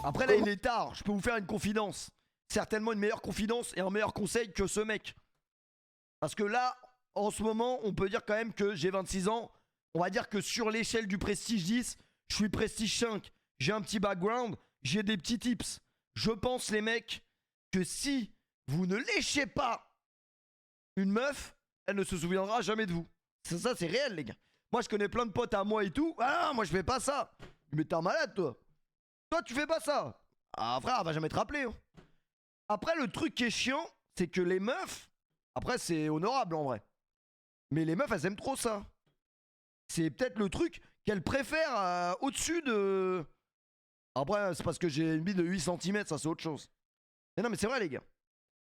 Après là il est tard, je peux vous faire une confidence. Certainement une meilleure confidence et un meilleur conseil que ce mec. Parce que là, en ce moment, on peut dire quand même que j'ai 26 ans. On va dire que sur l'échelle du Prestige 10, je suis Prestige 5. J'ai un petit background, j'ai des petits tips. Je pense les mecs que si vous ne léchez pas une meuf, elle ne se souviendra jamais de vous. Ça c'est réel les gars. Moi je connais plein de potes à moi et tout. Ah moi je fais pas ça. Mais t'es un malade toi. Toi tu fais pas ça. Ah frère elle va jamais te rappeler. Hein. Après le truc qui est chiant, c'est que les meufs, après c'est honorable en vrai. Mais les meufs elles aiment trop ça. C'est peut-être le truc qu'elles préfèrent au-dessus de... Après c'est parce que j'ai une bille de 8 cm, ça c'est autre chose. Mais non mais c'est vrai les gars.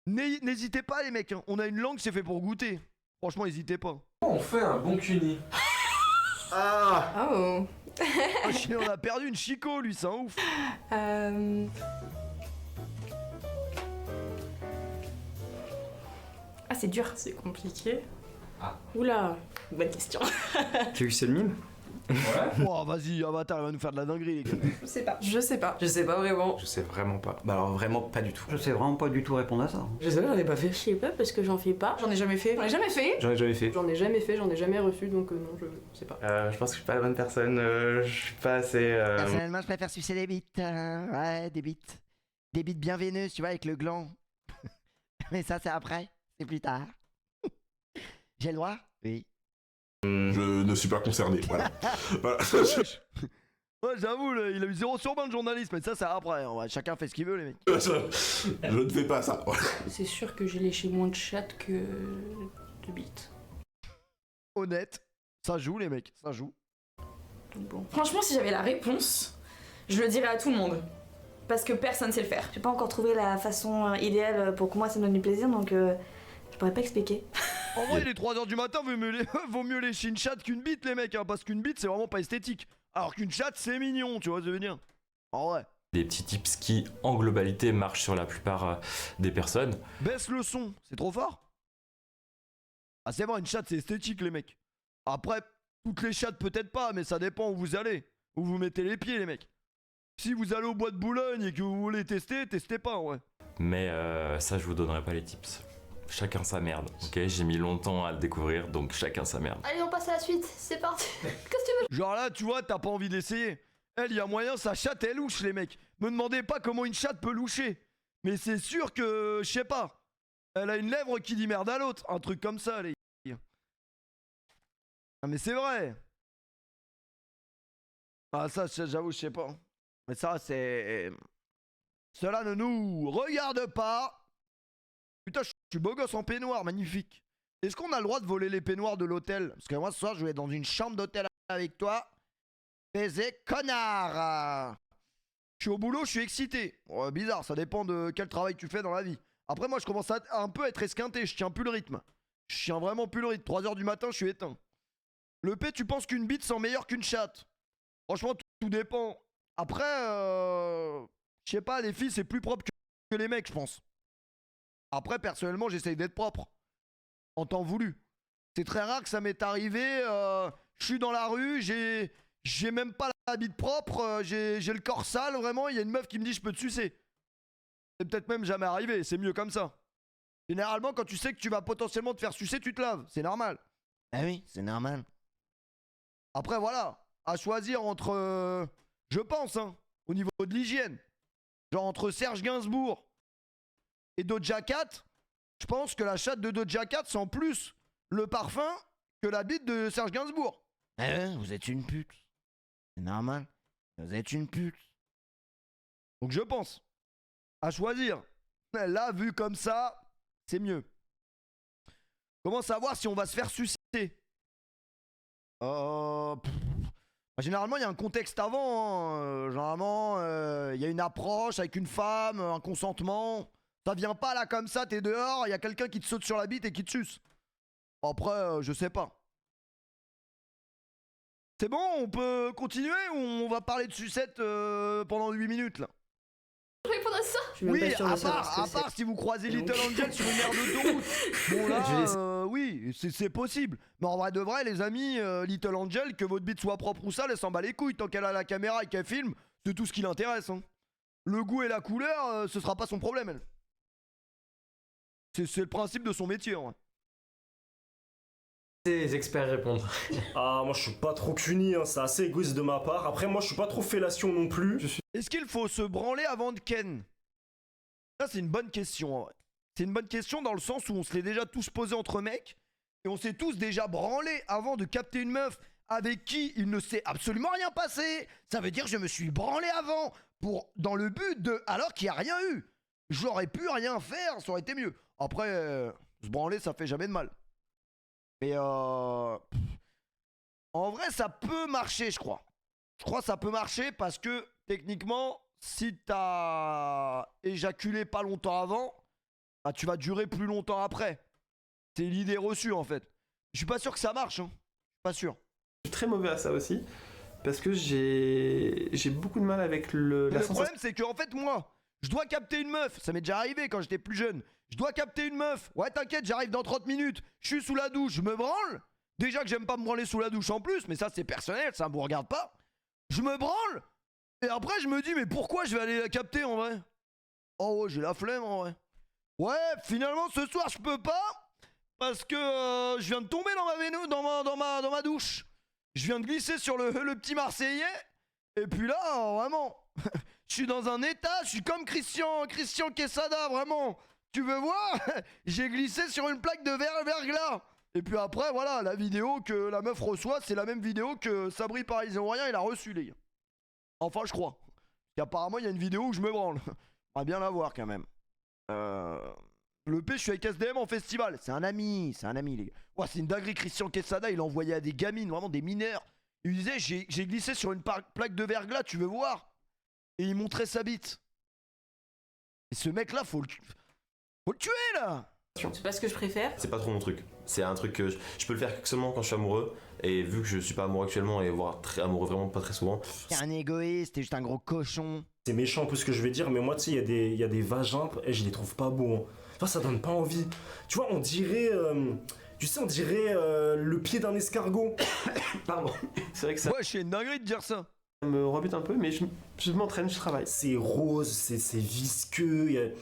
N'hésitez pas les mecs, hein. On a une langue c'est fait pour goûter. Franchement n'hésitez pas. On fait un bon cuni. Ah. Oh. Oh, on a perdu une chico lui, c'est un ouf. Ah, c'est dur. C'est compliqué. Ah. Oula, bonne question. Tu as vu ce mime? Ouais. Oh vas-y Avatar il va nous faire de la dinguerie les gars. Je sais pas. Je sais pas. Je sais pas vraiment. Je sais vraiment pas. Bah alors vraiment pas du tout. Je sais vraiment pas du tout répondre à ça. Je sais pas, j'en ai pas fait. Je sais pas parce que j'en fais pas. J'en ai jamais fait. J'en ai jamais fait. J'en ai jamais fait. J'en ai jamais fait, j'en ai jamais reçu donc non, je sais pas. Je pense que je suis pas la bonne personne. Je suis pas assez. Personnellement je préfère sucer des bites. Ouais des bites. Des bites bien veineuses tu vois avec le gland. Mais ça c'est après. C'est plus tard. J'ai le droit? Oui. Je ne suis pas concerné, voilà. Voilà. Ouais j'avoue il a eu 0 sur 20 de journalisme. Mais ça c'est après. Ouais, chacun fait ce qu'il veut les mecs. Je ne fais pas ça. Voilà. C'est sûr que j'ai léché moins de chatte que de bites. Honnête. Ça joue les mecs. Ça joue. Donc bon. Franchement, si j'avais la réponse, je le dirais à tout le monde. Parce que personne sait le faire. J'ai pas encore trouvé la façon idéale pour que moi ça me donne du plaisir donc je pourrais pas expliquer. En vrai, il est 3h du matin, vaut mieux lécher une chatte qu'une bite, les mecs, hein, parce qu'une bite, c'est vraiment pas esthétique. Alors qu'une chatte, c'est mignon, tu vois, ça veut dire. En vrai. Des petits tips qui, en globalité, marchent sur la plupart des personnes. Baisse le son, c'est trop fort. Ah, c'est vrai, une chatte, c'est esthétique, les mecs. Après, toutes les chattes, peut-être pas, mais ça dépend où vous allez. Où vous mettez les pieds, les mecs. Si vous allez au bois de Boulogne et que vous voulez tester, testez pas, ouais. Mais ça, je vous donnerai pas les tips. Chacun sa merde, ok? J'ai mis longtemps à le découvrir, donc chacun sa merde. Allez on passe à la suite, c'est parti. Qu'est-ce que tu veux? Genre là, tu vois, t'as pas envie d'essayer. Elle, y a moyen, sa chatte, elle louche, les mecs. Me demandez pas comment une chatte peut loucher. Mais c'est sûr que, je sais pas. Elle a une lèvre qui dit merde à l'autre. Un truc comme ça, les gars. Ah, mais c'est vrai. Ah, ça, j'avoue, je sais pas. Mais ça, c'est... Cela ne nous regarde pas. Putain, je suis beau gosse en peignoir, magnifique. Est-ce qu'on a le droit de voler les peignoirs de l'hôtel? Parce que moi, ce soir, je vais être dans une chambre d'hôtel avec toi. Baiser connard. Je suis au boulot, je suis excité. Ouais, bizarre, ça dépend de quel travail tu fais dans la vie. Après, moi, je commence à un peu être esquinté. Je tiens plus le rythme. Je tiens vraiment plus le rythme. 3h du matin, je suis éteint. Le P, tu penses qu'une bite, c'est meilleur qu'une chatte? Franchement, tout dépend. Après, je sais pas, les filles, c'est plus propre que les mecs, je pense. Après, personnellement, j'essaye d'être propre. En temps voulu. C'est très rare que ça m'est arrivé. Je suis dans la rue, j'ai même pas la bite propre, j'ai le corps sale, vraiment. Il y a une meuf qui me dit je peux te sucer. C'est peut-être même jamais arrivé, c'est mieux comme ça. Généralement, quand tu sais que tu vas potentiellement te faire sucer, tu te laves. C'est normal. Ah oui, c'est normal. Après, voilà. À choisir entre. Je pense, hein, au niveau de l'hygiène. Genre entre Serge Gainsbourg et Doja Cat, je pense que la chatte de Doja Cat sent plus le parfum que la bite de Serge Gainsbourg. Vous êtes une pute. C'est normal. Vous êtes une pute. Donc je pense. À choisir. Là, vu comme ça, c'est mieux. Comment savoir si on va se faire sucer? Généralement, il y a un contexte avant. Hein. Généralement, il y a une approche avec une femme, un consentement. Ça vient pas là comme ça, t'es dehors, il y a quelqu'un qui te saute sur la bite et qui te suce. Après, je sais pas. C'est bon, on peut continuer ou on va parler de sucette pendant 8 minutes là? Répondre à ça? Je suis même Oui, pas sûre de savoir ce que à part si vous croisez Donc. Little Angel sur une aire d'autoroute. Bon là, oui, c'est possible. Mais en vrai de vrai, les amis, Little Angel, que votre bite soit propre ou sale, elle s'en bat les couilles. Tant qu'elle a la caméra et qu'elle filme, c'est tout ce qui l'intéresse. Hein. le goût et la couleur, ce sera pas son problème, elle. C'est le principe de son métier, en vrai. Les experts répondent. Ah, moi je suis pas trop cuni, hein, c'est assez égoïste de ma part. Après, moi je suis pas trop fellation non plus. Est-ce qu'il faut se branler avant de ken? Ça, c'est une bonne question, en vrai. C'est une bonne question dans le sens où on se l'est déjà tous posé entre mecs et on s'est tous déjà branlé avant de capter une meuf avec qui il ne s'est absolument rien passé. Ça veut dire que je me suis branlé avant dans le but de... Alors qu'il n'y a rien eu. J'aurais pu rien faire, ça aurait été mieux. Après, se branler, ça fait jamais de mal. Mais en vrai, ça peut marcher, je crois. Je crois que ça peut marcher parce que, techniquement, si t'as éjaculé pas longtemps avant, bah, tu vas durer plus longtemps après. C'est l'idée reçue, en fait. Je suis pas sûr que ça marche, hein. Pas sûr. Je suis très mauvais à ça aussi. Parce que j'ai beaucoup de mal avec la Le sensation. problème, c'est que, en fait, moi, je dois capter une meuf. Ça m'est déjà arrivé quand j'étais plus jeune. Je dois capter une meuf. Ouais, t'inquiète, j'arrive dans 30 minutes. Je suis sous la douche, je me branle. Déjà que j'aime pas me branler sous la douche en plus, mais ça, c'est personnel, ça vous regarde pas. Je me branle. Et après, je me dis, mais pourquoi je vais aller la capter en vrai? Oh ouais, j'ai la flemme en vrai. Ouais, finalement, ce soir, je peux pas. Parce que je viens de tomber dans ma douche. Je viens de glisser sur le petit Marseillais. Et puis là, vraiment, je suis dans un état, je suis comme Christian Quesada, vraiment. Tu veux voir? J'ai glissé sur une plaque de verglas. Et puis après, voilà, la vidéo que la meuf reçoit, c'est la même vidéo que Sabri Parisien il a reçu, les gars. Enfin, je crois. Apparemment, il y a une vidéo où je me branle. On va bien la voir quand même. Le P, je suis avec SDM en festival. C'est un ami, les gars. Ouais, c'est une dinguerie. Christian Quesada, il envoyait à des gamines, vraiment des mineurs. Il lui disait, j'ai glissé sur une plaque de verglas, tu veux voir? Et il montrait sa bite. Et ce mec-là, faut le tuer, là! C'est pas ce que je préfère. C'est pas trop mon truc. C'est un truc que je peux le faire seulement quand je suis amoureux. Et vu que je suis pas amoureux actuellement et voire très amoureux vraiment pas très souvent. T'es un égoïste, t'es juste un gros cochon. C'est méchant un peu ce que je vais dire, mais moi tu sais, il y a des vagins et je les trouve pas beaux. Hein. Enfin, ça donne pas envie. Tu vois, on dirait. On dirait le pied d'un escargot. Pardon. C'est vrai que ça Ouais, c'est une dinguerie de dire ça. me rebute un peu, mais je m'entraîne, je travaille. C'est rose, c'est visqueux.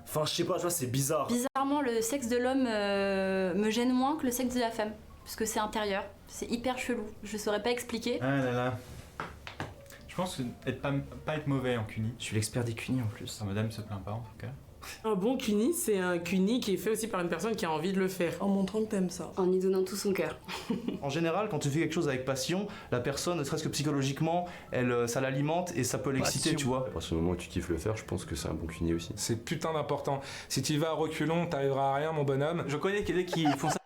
Enfin, je sais pas, tu vois, c'est bizarre. Bizarrement, le sexe de l'homme me gêne moins que le sexe de la femme. Parce que c'est intérieur. C'est hyper chelou. Je saurais pas expliquer. Ah là là. Je pense que pas être mauvais en cuni. Je suis l'expert des cunis en plus. Madame se plaint pas en tout cas. Un bon cuni, c'est un cuni qui est fait aussi par une personne qui a envie de le faire. En montrant que t'aimes ça. En y donnant tout son cœur. En général, quand tu fais quelque chose avec passion, la personne, ne serait-ce que psychologiquement, ça l'alimente et ça peut l'exciter, tu vois. À partir du moment où tu kiffes le faire, je pense que c'est un bon cunier aussi. C'est putain d'important. Si tu vas à reculons, t'arriveras à rien, mon bonhomme. Je connais quelqu'un qui font ça.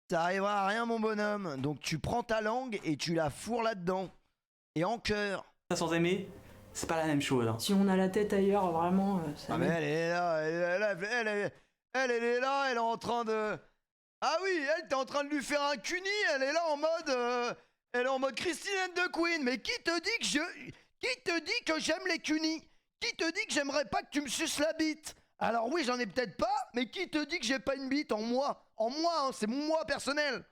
T'arriveras à rien, mon bonhomme. Donc tu prends ta langue et tu la fourres là-dedans. Et en cœur. Sans aimer, c'est pas la même chose. Hein. Si on a la tête ailleurs, vraiment, ça. Ah mais elle est là, elle est là, elle est en train de... Ah oui, elle, t'es en train de lui faire un cuni, elle est là en mode... Elle est en mode Christine and the Queen. Mais qui te dit que j'aime les cunis? Qui te dit que j'aimerais pas que tu me suces la bite? Alors oui, j'en ai peut-être pas, mais qui te dit que j'ai pas une bite en moi? En moi, hein, c'est mon moi personnel.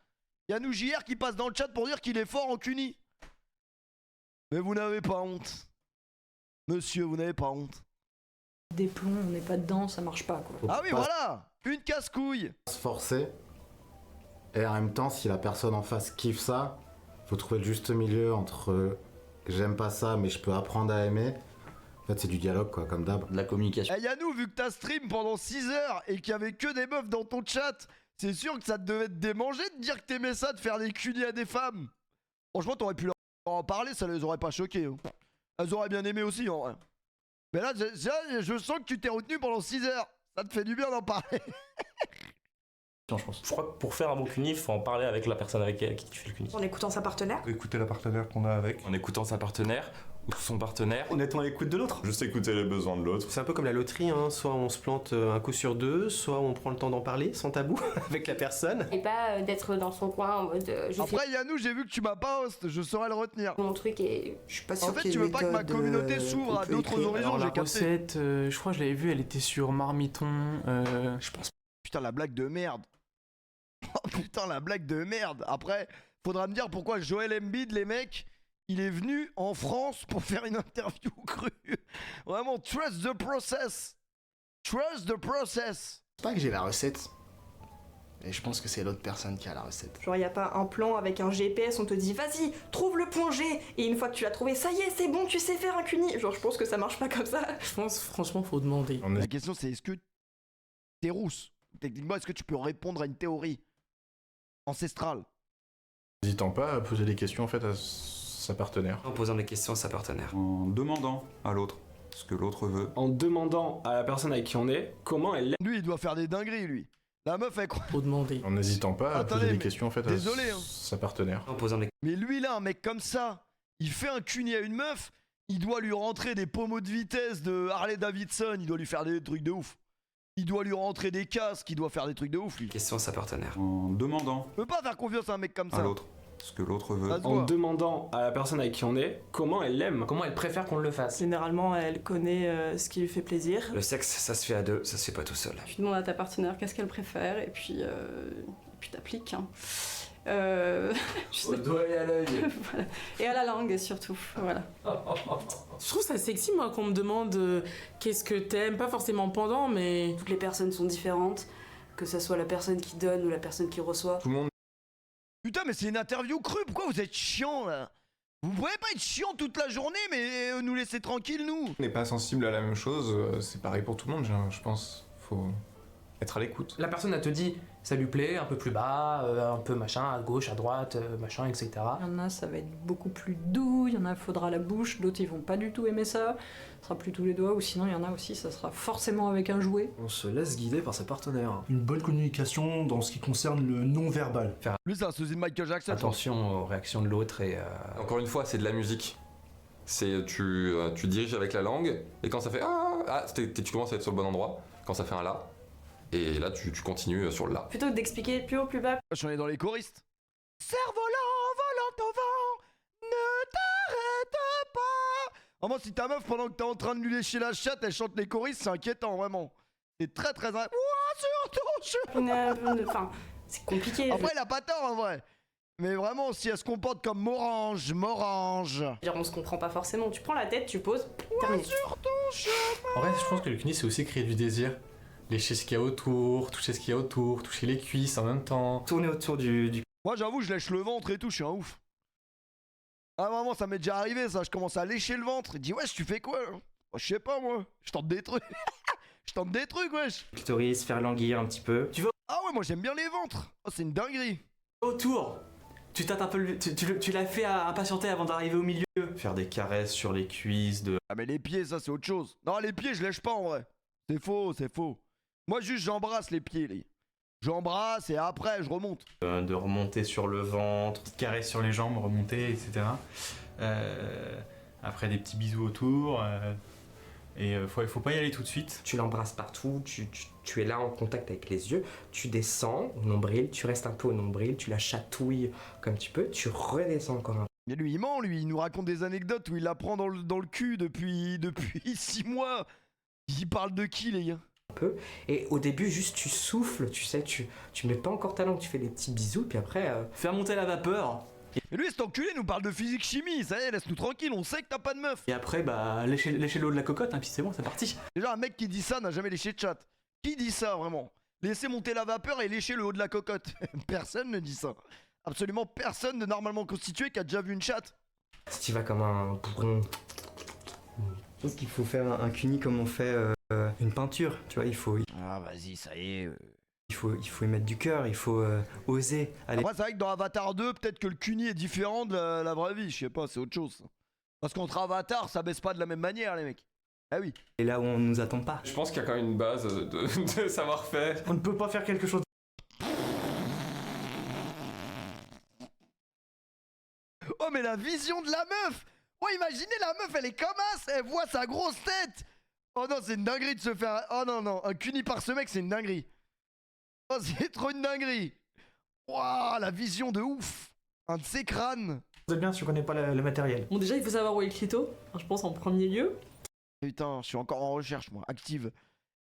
Y'a nous JR qui passe dans le chat pour dire qu'il est fort en cuni. Mais vous n'avez pas honte. Monsieur, vous n'avez pas honte. Des plombs, on n'est pas dedans, ça marche pas quoi. Ah oui, voilà. Une casse-couille. Se forcer. Et en même temps, si la personne en face kiffe ça, faut trouver le juste milieu entre j'aime pas ça, mais je peux apprendre à aimer. En fait, c'est du dialogue, quoi, comme d'hab. De la communication. Eh Yannou, vu que t'as stream pendant 6 heures et qu'il y avait que des meufs dans ton chat, c'est sûr que ça te devait te démanger de dire que t'aimais ça, de faire des cunis à des femmes. Franchement, t'aurais pu leur en parler, ça les aurait pas choqués. Hein. Elles auraient bien aimé aussi, en vrai. Mais là, je sens que tu t'es retenu pendant 6 heures. Ça te fait du bien d'en parler. Je crois que pour faire un bon cuni, il faut en parler avec la personne avec qui tu fais le cuni. En écoutant sa partenaire. Écouter la partenaire qu'on a avec. En écoutant sa partenaire ou son partenaire. En étant à l'écoute de l'autre. Juste écouter les besoins de l'autre. C'est un peu comme la loterie, hein. Soit on se plante un coup sur deux, soit on prend le temps d'en parler sans tabou avec la personne. Et pas d'être dans son coin en mode. Après, Yannou, j'ai vu que tu m'as pas host, je saurais le retenir. Mon truc est. Je suis pas sûr. En fait, tu veux pas que ma communauté s'ouvre à d'autres horizons, j'ai La capté. recette, je crois que je l'avais vue, elle était sur Marmiton. Je pense. Putain, la blague de merde. Oh putain, la blague de merde. Après, faudra me dire pourquoi Joel Embiid, les mecs, il est venu en France pour faire une interview crue. Vraiment, trust the process. Trust the process. C'est pas que j'ai la recette. Et je pense que c'est l'autre personne qui a la recette. Genre, y a pas un plan avec un GPS, on te dit vas-y, trouve le point G. Et une fois que tu l'as trouvé, ça y est, c'est bon, tu sais faire un CUNY. Genre, je pense que ça marche pas comme ça. Je pense, franchement, faut demander. La question, c'est est-ce que t'es rousse? Techniquement, est-ce que tu peux répondre à une théorie ancestrale? N'hésitant pas à poser des questions en fait à sa partenaire. En posant des questions à sa partenaire. En demandant à l'autre ce que l'autre veut. En demandant à la personne avec qui on est comment elle l'aime. Lui, il doit faire des dingueries, lui. La meuf, elle croit. Faut demander. En n'hésitant pas à Attendez, poser des mais questions en fait désolé, à hein. sa partenaire. En posant des Mais lui, là, un mec comme ça, il fait un CUNY à une meuf, il doit lui rentrer des pommeaux de vitesse de Harley Davidson, il doit lui faire des trucs de ouf. Il doit lui rentrer des casques, il doit faire des trucs de ouf, lui. questions à sa partenaire. En demandant Je peux pas faire confiance à un mec comme ça. à l'autre ce que l'autre veut. Ça se En voit. demandant à la personne avec qui on est comment elle l'aime. Comment elle préfère qu'on le fasse? Généralement, elle connaît ce qui lui fait plaisir. Le sexe, ça se fait à deux, ça se fait pas tout seul. Tu demandes à ta partenaire qu'est-ce qu'elle préfère et puis t'appliques. Hein. Au doigt et à l'œil. Voilà. Et à la langue surtout. Voilà. Je trouve ça sexy, moi, qu'on me demande qu'est-ce que t'aimes, pas forcément pendant, mais. Toutes les personnes sont différentes, que ce soit la personne qui donne ou la personne qui reçoit. Tout le monde Putain, mais c'est une interview crue, pourquoi vous êtes chiant là? Vous pouvez pas être chiant toute la journée, mais nous laisser tranquilles, nous. n'est pas sensible à la même chose, c'est pareil pour tout le monde, je pense. Faut être à l'écoute. La personne, elle te dit, ça lui plaît, un peu plus bas, un peu machin, à gauche, à droite, machin, etc. Il y en a, ça va être beaucoup plus doux, il y en a, faudra la bouche, d'autres, ils vont pas du tout aimer ça. Ce sera plutôt les doigts, ou sinon, il y en a aussi, ça sera forcément avec un jouet. On se laisse guider par sa partenaire. Une bonne communication dans ce qui concerne le non-verbal. Lui, c'est un sosie de Michael Jackson. Attention aux réactions de l'autre et... Encore une fois, c'est de la musique. C'est tu diriges avec la langue, et quand ça fait tu commences à être sur le bon endroit. Quand ça fait un là, et là tu continues sur le là. Plutôt que d'expliquer plus haut, plus bas. Je suis allé dans les choristes. Cerf-volant, volant au vent, ne t'arrête pas. Vraiment, si ta meuf, pendant que t'es en train de lui lécher la chatte, elle chante les choristes, c'est inquiétant, vraiment. C'est très très... Ouah, sur ton chemin. Enfin, c'est compliqué. Après, il a pas tort, en vrai. Mais vraiment, si elle se comporte comme Morange. Dire, on se comprend pas forcément. Tu prends la tête, tu poses, terminé. Sur ton chemin. En vrai, je pense que le CUNY, c'est aussi créer du désir. Lécher ce qu'il y a autour, toucher ce qu'il y a autour, toucher les cuisses en même temps. Tourner autour du... Moi, j'avoue, je lèche le ventre et tout, je suis un ouf. Ah, vraiment, ça m'est déjà arrivé, ça. Je commence à lécher le ventre. Il dit, wesh, tu fais quoi là? Je sais pas, moi. Je tente des trucs. Je tente des trucs, wesh. Clitoris, faire languir un petit peu. Tu vas Ah ouais, moi, j'aime bien les ventres. Oh, c'est une dinguerie. autour. Tu tâtes un peu, tu l'as fait à impatienter avant d'arriver au milieu. Faire des caresses sur les cuisses, de... Ah, mais les pieds, ça, c'est autre chose. Non, les pieds, je lèche pas, en vrai. C'est faux, c'est faux. Moi, juste, j'embrasse les pieds, les. J'embrasse et après, je remonte. De remonter sur le ventre, caresser sur les jambes, remonter, etc. Après, des petits bisous autour. Et il faut pas y aller tout de suite. Tu l'embrasses partout, tu es là en contact avec les yeux, tu descends au nombril, tu restes un peu au nombril, tu la chatouilles comme tu peux, tu redescends encore un peu. Mais lui, il ment, lui. Il nous raconte des anecdotes où il la prend dans le cul depuis 6 mois. Il parle de qui, les gars? Peu. Et au début, juste tu souffles, tu sais, tu mets pas encore ta langue, tu fais des petits bisous, puis après, faire monter la vapeur. Et lui, cet enculé nous parle de physique-chimie, ça y est, laisse-nous tranquille, on sait que t'as pas de meuf. Et après, bah, lécher l'eau de la cocotte, hein, puis c'est bon, c'est parti. Déjà, un mec qui dit ça n'a jamais léché de chat. Qui dit ça, vraiment? Laisser monter la vapeur et lécher le haut de la cocotte. Personne ne dit ça. Absolument personne de normalement constitué qui a déjà vu une chatte. Si tu vas comme un bourron... Je pense qu'il faut faire un CUNY comme on fait une peinture, tu vois, il faut... Ah, vas-y, ça y est... Il faut y mettre du cœur, il faut oser aller. Après, c'est vrai que dans Avatar 2, peut-être que le CUNY est différent de la vraie vie, je sais pas, c'est autre chose. Parce qu'entre Avatar, ça baisse pas de la même manière, les mecs. Ah oui. Et là où on nous attend pas. Je pense qu'il y a quand même une base de savoir-faire. On ne peut pas faire quelque chose. Oh, mais la vision de la meuf! Oh, imaginez la meuf, elle est comme as, elle voit sa grosse tête! Oh non, c'est une dinguerie de se faire... Oh non, non, un CUNY par ce mec, c'est une dinguerie. Oh, c'est trop une dinguerie. Waouh, la vision de ouf. Un de ses crânes. C'est bien si tu connais pas le matériel. Bon, déjà, il faut savoir où est le clito, je pense en premier lieu. Putain, je suis encore en recherche, moi, active.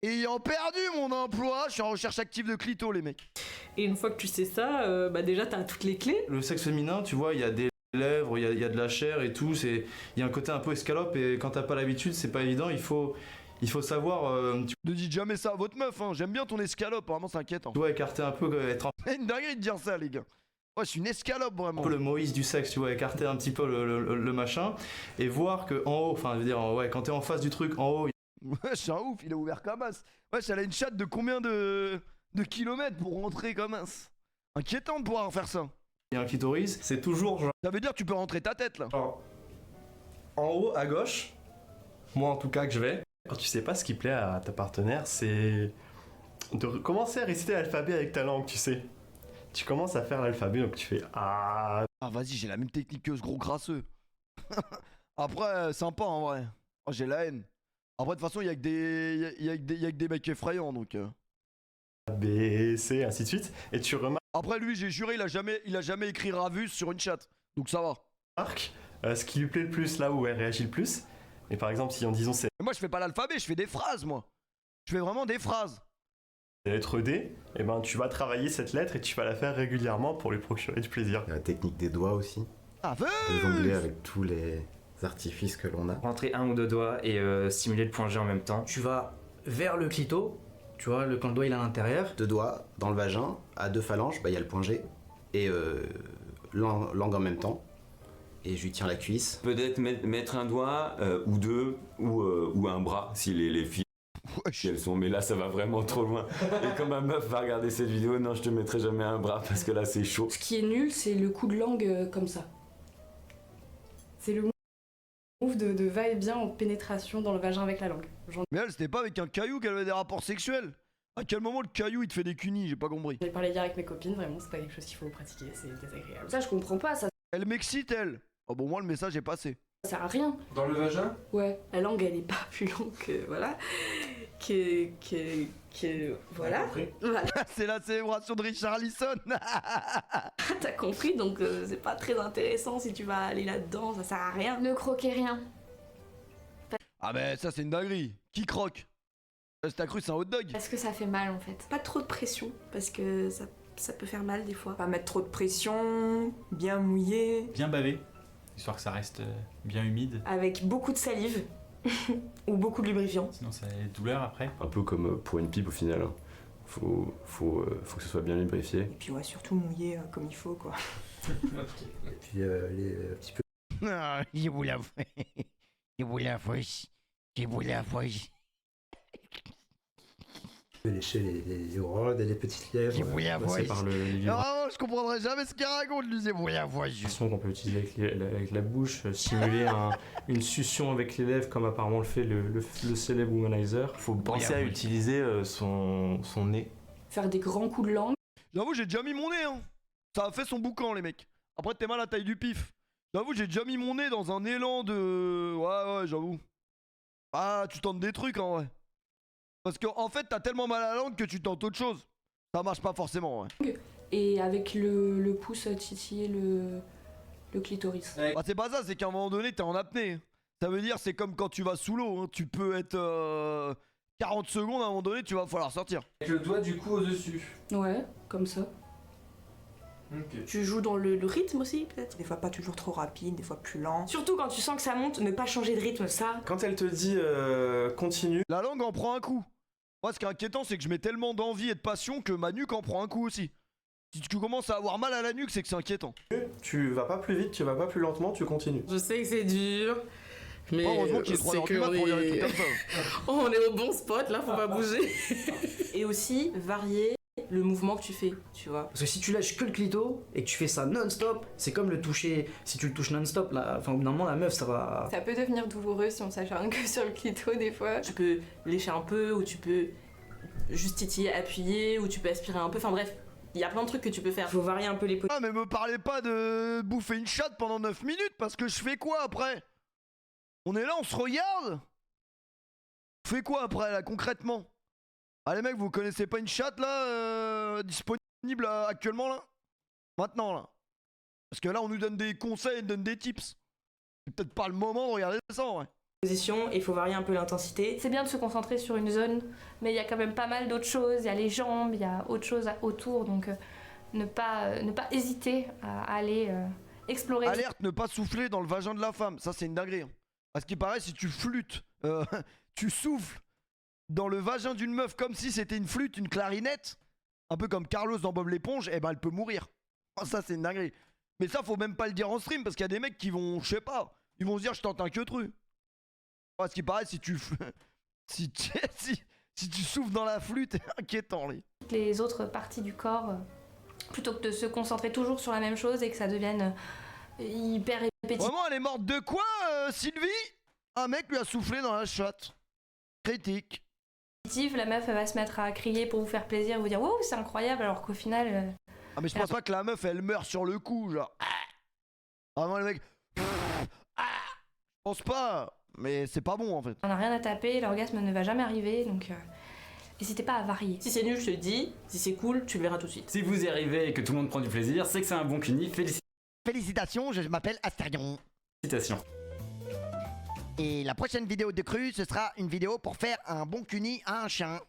Ayant perdu mon emploi, je suis en recherche active de clito, les mecs. Et une fois que tu sais ça, bah déjà, t'as toutes les clés. Le sexe féminin, tu vois, il y a des Les lèvres, il y a de la chair et tout, il y a un côté un peu escalope et quand t'as pas l'habitude, c'est pas évident, il faut savoir... Ne dites jamais ça à votre meuf, hein. J'aime bien ton escalope, vraiment c'est inquiétant. Tu vois, écarter un peu, être C'est une dinguerie de dire ça les gars. Ouais, je suis une escalope vraiment. un peu le Moïse du sexe, tu vois, écarter un petit peu le machin et voir que en haut, enfin je veux dire, ouais, quand t'es en face du truc, en haut... Ouais, c'est un ouf, il a ouvert comme as. Ouais, elle a une chatte de combien de kilomètres pour rentrer comme as. Inquiétant de pouvoir faire ça. Il y a un clitoris, c'est toujours genre... Ça veut dire que tu peux rentrer ta tête là. Genre, en haut à gauche, moi en tout cas que je vais, quand tu sais pas ce qui plaît à ta partenaire, c'est de commencer à réciter l'alphabet avec ta langue, tu sais. Tu commences à faire l'alphabet, donc tu fais ah. Ah vas-y, j'ai la même technique que ce gros crasseux. Après, sympa en vrai. Oh, j'ai la haine. Après, de toute façon, il y a que des mecs effrayants donc. B, C, ainsi de suite. Et tu remarques. Après, lui, j'ai juré, il a jamais écrit Ravus sur une chatte. Donc ça va. Ce qui lui plaît le plus, là où elle réagit le plus. Et par exemple, si en disant c'est. Mais moi, je fais pas l'alphabet, je fais des phrases, moi. Je fais vraiment des phrases. La lettre D, et ben tu vas travailler cette lettre et tu vas la faire régulièrement pour lui procurer du plaisir. La technique des doigts aussi. Ah, de jongler avec tous les artifices que l'on a. Rentrer un ou deux doigts et simuler le point G en même temps. Tu vas vers le clito, tu vois, quand le doigt il est à l'intérieur. 2 doigts dans le vagin, à 2 phalanges, il y a le point G, et langue en même temps. Et je lui tiens la cuisse. Peut-être mettre un doigt ou deux ou un bras si les filles elles sont, mais là ça va vraiment trop loin. Et quand ma meuf va regarder cette vidéo, non, je te mettrai jamais un bras parce que là c'est chaud. Ce qui est nul, c'est le coup de langue comme ça. C'est le move de va-et-vient en pénétration dans le vagin avec la langue. Mais elle, c'était pas avec un caillou qu'elle avait des rapports sexuels. À quel moment le caillou il te fait des cunis? J'ai pas compris. J'ai parlé hier avec mes copines, vraiment c'est pas quelque chose qu'il faut pratiquer, c'est désagréable. Ça je comprends pas, ça. Elle m'excite elle. Oh bon, moi le message est passé. Ça sert à rien. Dans le vagin? Ouais, la langue elle est pas plus longue que. Voilà. Voilà. Voilà. C'est la célébration de Richarlison. T'as compris, donc c'est pas très intéressant si tu vas aller là-dedans, ça sert à rien. Ne croquez rien. Ah mais ça c'est une dinguerie. Qui croque? T'as cru c'est un hot dog? Est-ce que ça fait mal en fait? Pas trop de pression, parce que ça peut faire mal des fois. Pas mettre trop de pression, bien mouillé. Bien bavé, histoire que ça reste bien humide. Avec beaucoup de salive ou beaucoup de lubrifiant. Sinon ça a des douleurs après. Un peu comme pour une pipe au final. Hein. Faut que ce soit bien lubrifié. Et puis ouais, surtout mouillé comme il faut quoi. Et puis les petits peu. Ah, je vous l'avoue. Je vous l'avoue. Je vous l'avoue. Lécher les rôdes et les petites lèvres. Je vous l'avoue. Passer par le vibra- Non, je comprendrai jamais ce qu'il raconte, lui. Je vous l'avoue. Façon qu'on peut utiliser avec la bouche, simuler une succion avec les lèvres comme apparemment le fait le célèbre womanizer. Faut penser à utiliser son nez. Faire des grands coups de langue. J'avoue, j'ai déjà mis mon nez, hein. Ça a fait son boucan, les mecs. Après, t'es mal à la taille du pif. J'avoue, j'ai déjà mis mon nez dans un élan de. Ouais, j'avoue. Ah, tu tentes des trucs en vrai. Parce qu'en fait, t'as tellement mal à la langue que tu tentes autre chose. Ça marche pas forcément, ouais. Et avec le pouce titiller le clitoris. Bah, c'est pas ça, c'est qu'à un moment donné, t'es en apnée. Ça veut dire, c'est comme quand tu vas sous l'eau. Hein. Tu peux être 40 secondes, à un moment donné, tu vas falloir sortir. Avec le doigt du coup au-dessus. Ouais, comme ça. Ok. Tu joues dans le rythme aussi, peut-être? Des fois pas toujours trop rapide, des fois plus lent. Surtout quand tu sens que ça monte, ne pas changer de rythme, ça. Quand elle te dit continue, la langue en prend un coup. Moi, ce qui est inquiétant, c'est que je mets tellement d'envie et de passion que ma nuque en prend un coup aussi. Si tu commences à avoir mal à la nuque, c'est que c'est inquiétant. tu vas pas plus vite, tu vas pas plus lentement, tu continues. Je sais que c'est dur. Mais heureusement qu'il est 3h du mat pour dire des trucs comme ça. On est au bon spot, là, faut pas bouger. Et aussi, varier le mouvement que tu fais, tu vois. Parce que si tu lâches que le clito et que tu fais ça non-stop, c'est comme le toucher. Si tu le touches non-stop, là, enfin, au bout d'un moment, la meuf, ça va. Ça peut devenir douloureux si on s'acharne que sur le clito des fois. Tu peux lécher un peu, ou tu peux juste titiller, appuyer, ou tu peux aspirer un peu, enfin bref. Il y a plein de trucs que tu peux faire. Faut varier un peu les Ah, mais me parlez pas de bouffer une chatte pendant 9 minutes, parce que je fais quoi après? On est là, on se regarde? On fait quoi après, là, concrètement? Ah, les mecs, vous connaissez pas une chatte, là, disponible actuellement, là? Maintenant, là. Parce que là, on nous donne des conseils, on nous donne des tips. C'est peut-être pas le moment de regarder ça, ouais. Position, et il faut varier un peu l'intensité. C'est bien de se concentrer sur une zone, mais il y a quand même pas mal d'autres choses. Il y a les jambes, il y a autre chose autour, donc ne pas hésiter à aller explorer. Alerte, ne pas souffler dans le vagin de la femme. Ça, c'est une dinguerie. Hein. Parce qu'il paraît, si tu flûtes, tu souffles dans le vagin d'une meuf comme si c'était une flûte, une clarinette, un peu comme Carlos dans Bob l'éponge, eh ben elle peut mourir. Oh, ça, c'est une dinguerie. Mais ça, faut même pas le dire en stream parce qu'il y a des mecs qui vont, je sais pas, ils vont se dire, je tente un queutru. Parce qu'il paraît, si tu souffles dans la flûte, c'est inquiétant, lui. Les autres parties du corps, plutôt que de se concentrer toujours sur la même chose et que ça devienne hyper répétitif. Vraiment, elle est morte de quoi, Sylvie? Un mec lui a soufflé dans la chatte. Critique. La meuf, elle va se mettre à crier pour vous faire plaisir, vous dire wow, c'est incroyable, alors qu'au final. Ah, mais je pense pas que la meuf, elle meurt sur le coup, genre. Vraiment, le mec. Je pense pas. Mais c'est pas bon en fait. On n'a rien à taper, l'orgasme ne va jamais arriver, donc n'hésitez pas à varier. Si c'est nul, je te le dis. Si c'est cool, tu le verras tout de suite. Si vous y arrivez et que tout le monde prend du plaisir, c'est que c'est un bon cuni. Félicitations, je m'appelle Astérion. Félicitations. Et la prochaine vidéo de Cru, ce sera une vidéo pour faire un bon cuni à un chien.